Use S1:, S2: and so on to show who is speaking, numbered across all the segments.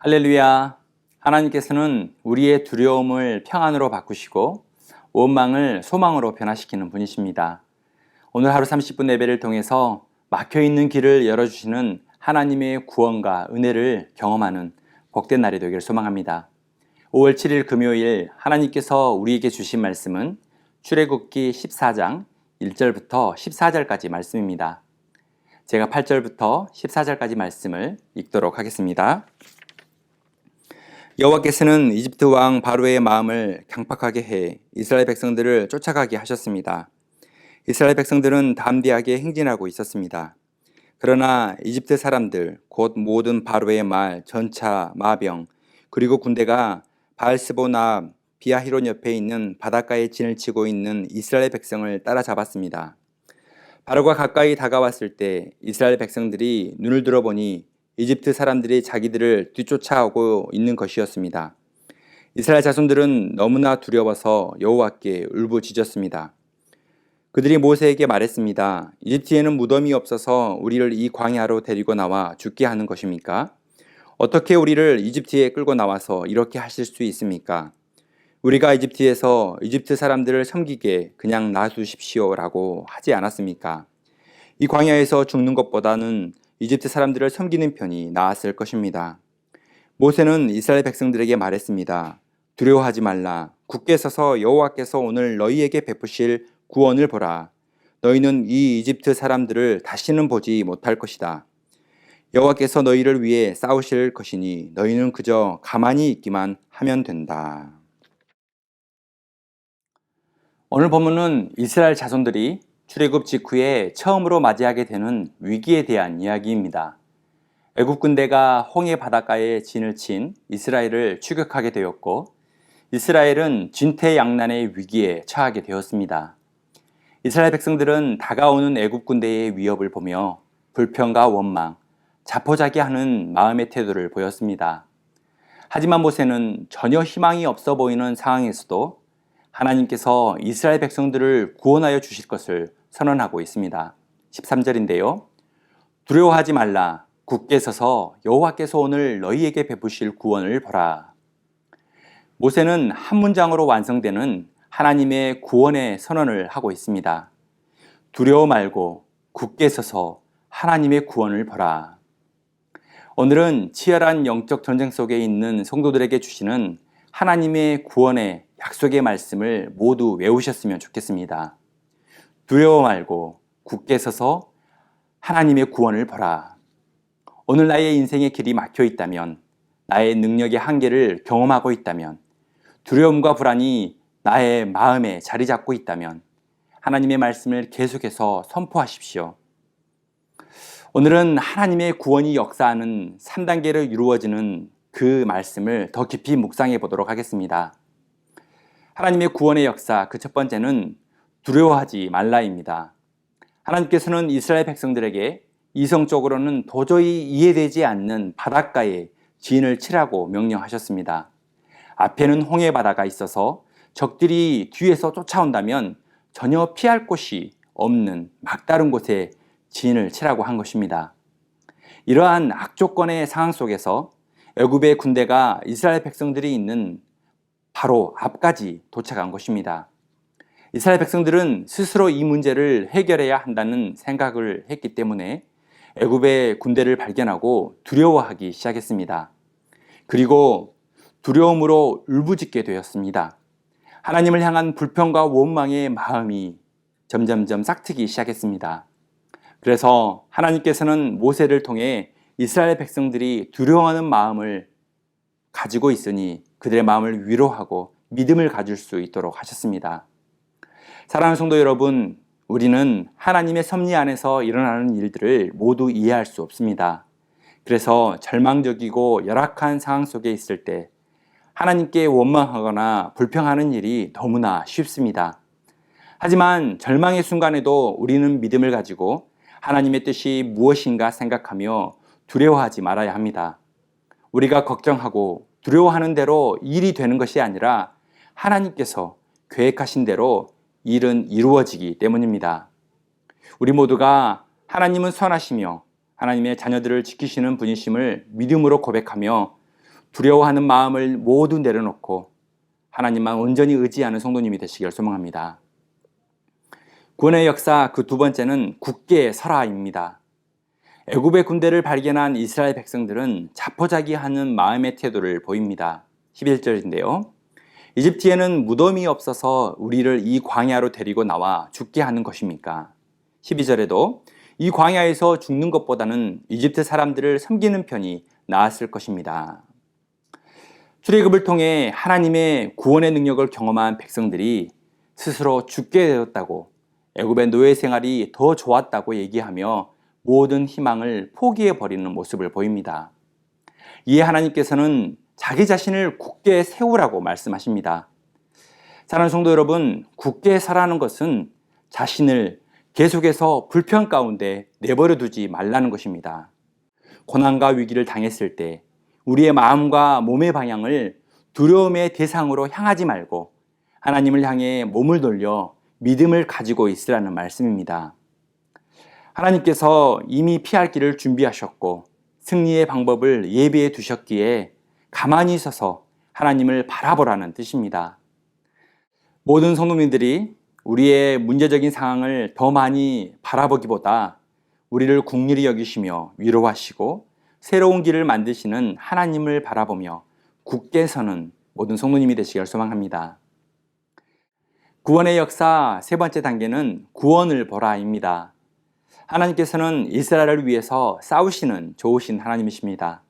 S1: 할렐루야. 하나님께서는 우리의 두려움을 평안으로 바꾸시고 원망을 소망으로 변화시키는 분이십니다. 오늘 하루 30분 예배를 통해서 막혀있는 길을 열어주시는 하나님의 구원과 은혜를 경험하는 복된 날이 되기를 소망합니다. 5월 7일 금요일 하나님께서 우리에게 주신 말씀은 출애굽기 14장 1절부터 14절까지 말씀입니다. 제가 8절부터 14절까지 말씀을 읽도록 하겠습니다. 여호와께서는 이집트 왕 바로의 마음을 강팍하게 해 이스라엘 백성들을 쫓아가게 하셨습니다. 이스라엘 백성들은 담대하게 행진하고 있었습니다. 그러나 이집트 사람들 곧 모든 바로의 말, 전차, 마병 그리고 군대가 바알스보나 비아히론 옆에 있는 바닷가에 진을 치고 있는 이스라엘 백성을 따라잡았습니다. 바로가 가까이 다가왔을 때 이스라엘 백성들이 눈을 들어보니 이집트 사람들이 자기들을 뒤쫓아오고 있는 것이었습니다. 이스라엘 자손들은 너무나 두려워서 여호와께 울부짖었습니다. 그들이 모세에게 말했습니다. 이집트에는 무덤이 없어서 우리를 이 광야로 데리고 나와 죽게 하는 것입니까? 어떻게 우리를 이집트에 끌고 나와서 이렇게 하실 수 있습니까? 우리가 이집트에서 이집트 사람들을 섬기게 그냥 놔두십시오라고 하지 않았습니까? 이 광야에서 죽는 것보다는 이집트 사람들을 섬기는 편이 나았을 것입니다. 모세는 이스라엘 백성들에게 말했습니다. 두려워하지 말라. 굳게 서서 여호와께서 오늘 너희에게 베푸실 구원을 보라. 너희는 이 이집트 사람들을 다시는 보지 못할 것이다. 여호와께서 너희를 위해 싸우실 것이니 너희는 그저 가만히 있기만 하면 된다. 오늘 본문은 이스라엘 자손들이 출애굽 직후에 처음으로 맞이하게 되는 위기에 대한 이야기입니다. 애굽 군대가 홍해 바닷가에 진을 친 이스라엘을 추격하게 되었고 이스라엘은 진퇴양난의 위기에 처하게 되었습니다. 이스라엘 백성들은 다가오는 애굽 군대의 위협을 보며 불평과 원망, 자포자기하는 마음의 태도를 보였습니다. 하지만 모세는 전혀 희망이 없어 보이는 상황에서도 하나님께서 이스라엘 백성들을 구원하여 주실 것을 선언하고 있습니다. 13절인데요. 두려워하지 말라. 굳게 서서 여호와께서 오늘 너희에게 베푸실 구원을 보라. 모세는 한 문장으로 완성되는 하나님의 구원의 선언을 하고 있습니다. 두려워 말고 굳게 서서 하나님의 구원을 보라. 오늘은 치열한 영적 전쟁 속에 있는 성도들에게 주시는 하나님의 구원의 약속의 말씀을 모두 외우셨으면 좋겠습니다. 두려워 말고 굳게 서서 하나님의 구원을 보라. 오늘 나의 인생의 길이 막혀 있다면, 나의 능력의 한계를 경험하고 있다면, 두려움과 불안이 나의 마음에 자리 잡고 있다면 하나님의 말씀을 계속해서 선포하십시오. 오늘은 하나님의 구원이 역사하는 3단계로 이루어지는 그 말씀을 더 깊이 묵상해 보도록 하겠습니다. 하나님의 구원의 역사, 그 첫 번째는 두려워하지 말라입니다. 하나님께서는 이스라엘 백성들에게 이성적으로는 도저히 이해되지 않는 바닷가에 진을 치라고 명령하셨습니다. 앞에는 홍해 바다가 있어서 적들이 뒤에서 쫓아온다면 전혀 피할 곳이 없는 막다른 곳에 진을 치라고 한 것입니다. 이러한 악조건의 상황 속에서 애굽의 군대가 이스라엘 백성들이 있는 바로 앞까지 도착한 것입니다. 이스라엘 백성들은 스스로 이 문제를 해결해야 한다는 생각을 했기 때문에 애굽의 군대를 발견하고 두려워하기 시작했습니다. 그리고 두려움으로 울부짖게 되었습니다. 하나님을 향한 불평과 원망의 마음이 점점점 싹트기 시작했습니다. 그래서 하나님께서는 모세를 통해 이스라엘 백성들이 두려워하는 마음을 가지고 있으니 그들의 마음을 위로하고 믿음을 가질 수 있도록 하셨습니다. 사랑하는 성도 여러분, 우리는 하나님의 섭리 안에서 일어나는 일들을 모두 이해할 수 없습니다. 그래서 절망적이고 열악한 상황 속에 있을 때 하나님께 원망하거나 불평하는 일이 너무나 쉽습니다. 하지만 절망의 순간에도 우리는 믿음을 가지고 하나님의 뜻이 무엇인가 생각하며 두려워하지 말아야 합니다. 우리가 걱정하고 두려워하는 대로 일이 되는 것이 아니라 하나님께서 계획하신 대로 일은 이루어지기 때문입니다. 우리 모두가 하나님은 선하시며 하나님의 자녀들을 지키시는 분이심을 믿음으로 고백하며 두려워하는 마음을 모두 내려놓고 하나님만 온전히 의지하는 성도님이 되시길 소망합니다. 구원의 역사 그 두 번째는 굳게 서라입니다. 애굽의 군대를 발견한 이스라엘 백성들은 자포자기하는 마음의 태도를 보입니다. 11절인데요. 이집트에는 무덤이 없어서 우리를 이 광야로 데리고 나와 죽게 하는 것입니까? 12절에도 이 광야에서 죽는 것보다는 이집트 사람들을 섬기는 편이 나았을 것입니다. 출애굽을 통해 하나님의 구원의 능력을 경험한 백성들이 스스로 죽게 되었다고, 애굽의 노예 생활이 더 좋았다고 얘기하며 모든 희망을 포기해버리는 모습을 보입니다. 이에 하나님께서는 자기 자신을 굳게 세우라고 말씀하십니다. 사랑하는 성도 여러분, 굳게 서라는 것은 자신을 계속해서 불평 가운데 내버려 두지 말라는 것입니다. 고난과 위기를 당했을 때 우리의 마음과 몸의 방향을 두려움의 대상으로 향하지 말고 하나님을 향해 몸을 돌려 믿음을 가지고 있으라는 말씀입니다. 하나님께서 이미 피할 길을 준비하셨고 승리의 방법을 예비해 두셨기에 가만히 서서 하나님을 바라보라는 뜻입니다. 모든 성도님들이 우리의 문제적인 상황을 더 많이 바라보기보다 우리를 긍휼히 여기시며 위로하시고 새로운 길을 만드시는 하나님을 바라보며 굳게 서는 모든 성도님이 되시길 소망합니다. 구원의 역사 세 번째 단계는 구원을 보라입니다. 하나님께서는 이스라엘을 위해서 싸우시는 좋으신 하나님이십니다.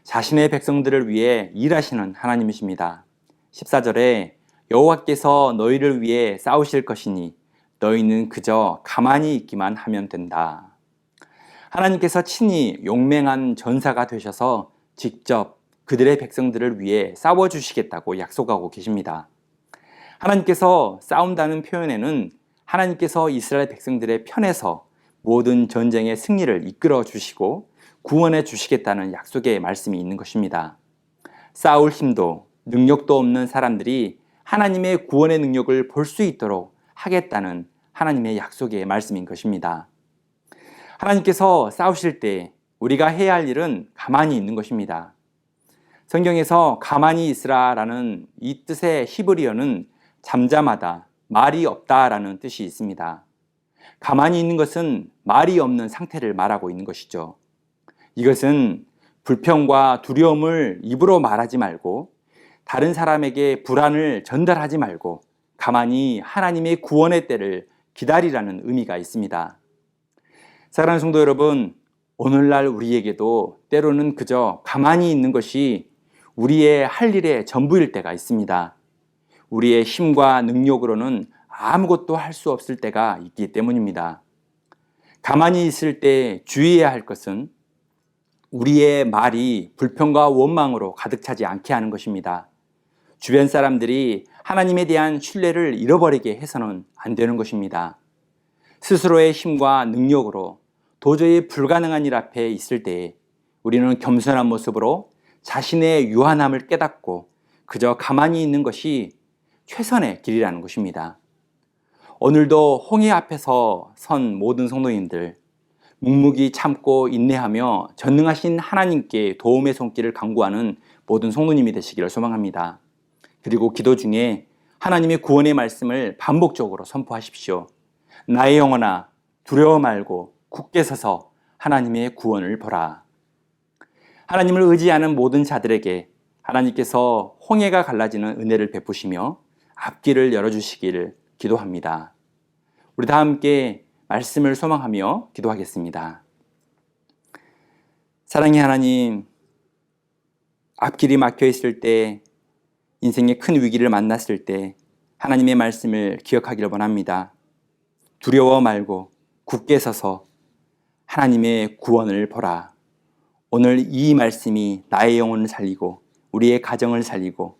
S1: 자신의 백성들을 위해 일하시는 하나님이십니다. 14절에 여호와께서 너희를 위해 싸우실 것이니 너희는 그저 가만히 있기만 하면 된다. 하나님께서 친히 용맹한 전사가 되셔서 직접 그들의 백성들을 위해 싸워주시겠다고 약속하고 계십니다. 하나님께서 싸운다는 표현에는 하나님께서 이스라엘 백성들의 편에서 모든 전쟁의 승리를 이끌어 주시고 구원해 주시겠다는 약속의 말씀이 있는 것입니다. 싸울 힘도 능력도 없는 사람들이 하나님의 구원의 능력을 볼 수 있도록 하겠다는 하나님의 약속의 말씀인 것입니다. 하나님께서 싸우실 때 우리가 해야 할 일은 가만히 있는 것입니다. 성경에서 가만히 있으라라는 이 뜻의 히브리어는 잠잠하다, 말이 없다라는 뜻이 있습니다. 가만히 있는 것은 말이 없는 상태를 말하고 있는 것이죠. 이것은 불평과 두려움을 입으로 말하지 말고 다른 사람에게 불안을 전달하지 말고 가만히 하나님의 구원의 때를 기다리라는 의미가 있습니다. 사랑하는 성도 여러분, 오늘날 우리에게도 때로는 그저 가만히 있는 것이 우리의 할 일의 전부일 때가 있습니다. 우리의 힘과 능력으로는 아무것도 할 수 없을 때가 있기 때문입니다. 가만히 있을 때 주의해야 할 것은 우리의 말이 불평과 원망으로 가득 차지 않게 하는 것입니다. 주변 사람들이 하나님에 대한 신뢰를 잃어버리게 해서는 안 되는 것입니다. 스스로의 힘과 능력으로 도저히 불가능한 일 앞에 있을 때 우리는 겸손한 모습으로 자신의 유한함을 깨닫고 그저 가만히 있는 것이 최선의 길이라는 것입니다. 오늘도 홍해 앞에서 선 모든 성도님들, 묵묵히 참고 인내하며 전능하신 하나님께 도움의 손길을 간구하는 모든 성도님이 되시기를 소망합니다. 그리고 기도 중에 하나님의 구원의 말씀을 반복적으로 선포하십시오. 나의 영혼아, 두려워 말고 굳게 서서 하나님의 구원을 보라. 하나님을 의지하는 모든 자들에게 하나님께서 홍해가 갈라지는 은혜를 베푸시며 앞길을 열어주시기를 기도합니다. 우리 다 함께 말씀을 소망하며 기도하겠습니다. 사랑의 하나님, 앞길이 막혀 있을 때, 인생의 큰 위기를 만났을 때 하나님의 말씀을 기억하기를 원합니다. 두려워 말고 굳게 서서 하나님의 구원을 보라. 오늘 이 말씀이 나의 영혼을 살리고 우리의 가정을 살리고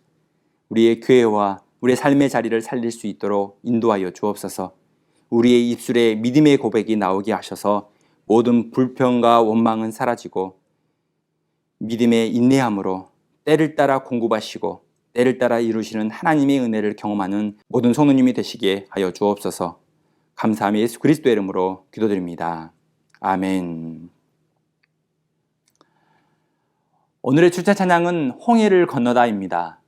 S1: 우리의 교회와 우리의 삶의 자리를 살릴 수 있도록 인도하여 주옵소서. 우리의 입술에 믿음의 고백이 나오게 하셔서 모든 불평과 원망은 사라지고 믿음의 인내함으로 때를 따라 공급하시고 때를 따라 이루시는 하나님의 은혜를 경험하는 모든 성도님이 되시게 하여 주옵소서. 감사하며 예수 그리스도의 이름으로 기도드립니다. 아멘. 오늘의 출제 찬양은 홍해를 건너다입니다.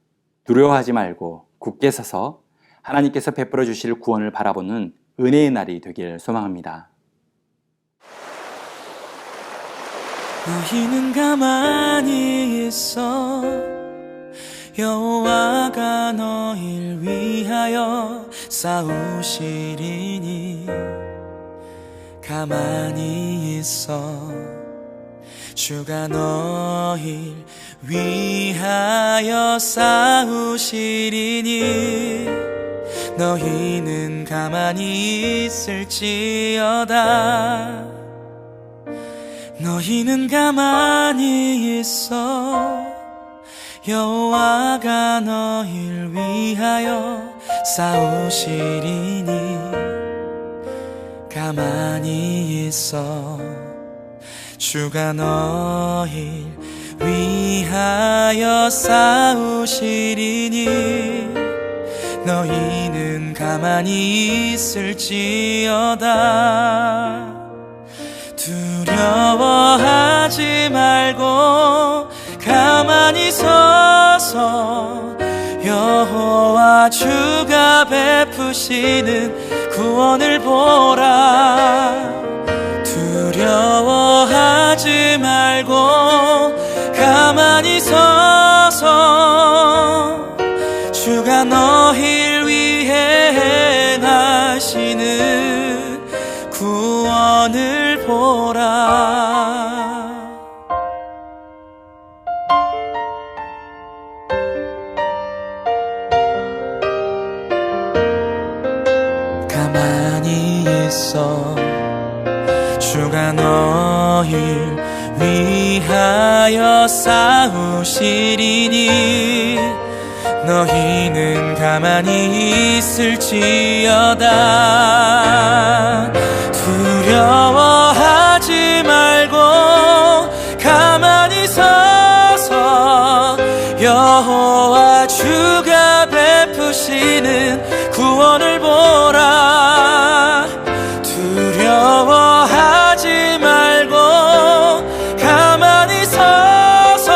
S1: 두려워하지 말고 굳게 서서 하나님께서 베풀어 주실 구원을 바라보는 은혜의 날이 되길 소망합니다.
S2: 너희는 가만히 있어 여호와가 너희를 위하여 싸우시리니 가만히 있어 주가 너희를 위하여 싸우시리니 너희는 가만히 있을지어다 너희는 가만히 있어 여호와가 너희를 위하여 싸우시리니 가만히 있어 주가 너희를 위하여 싸우시리니 너희는 가만히 있을지어다 두려워하지 말고 가만히 서서 여호와 주가 베푸시는 구원을 보라 두려워하지 말고 가만히 서서 주가 너희를 위해 행하시는 구원을 보라 가만히 있어 주가 너희를 위하여 싸우시리니 너희는 가만히 있을지어다 두려워하지 말고 가만히 서서 여호와 주가 베푸시는 구원을 보라 두려워하지 말고 가만히 서서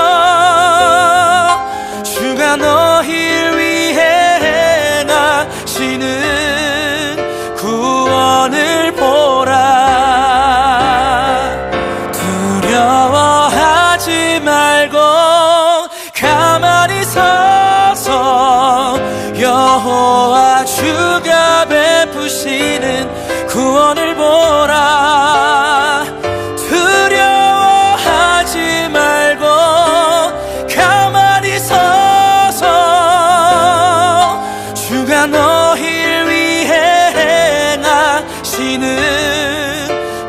S2: 주가 너희를 위해 행하시는 구원을 보라 두려워하지 말고 가만히 서서 여호와 주가 베푸시는 구원을 보라 두려워하지 말고 가만히 서서 주가 너희를 위해 행하시는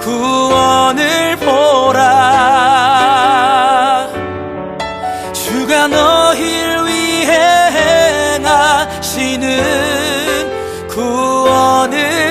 S2: 구원을 보라 주가 너희를 위해 행하시는 구원을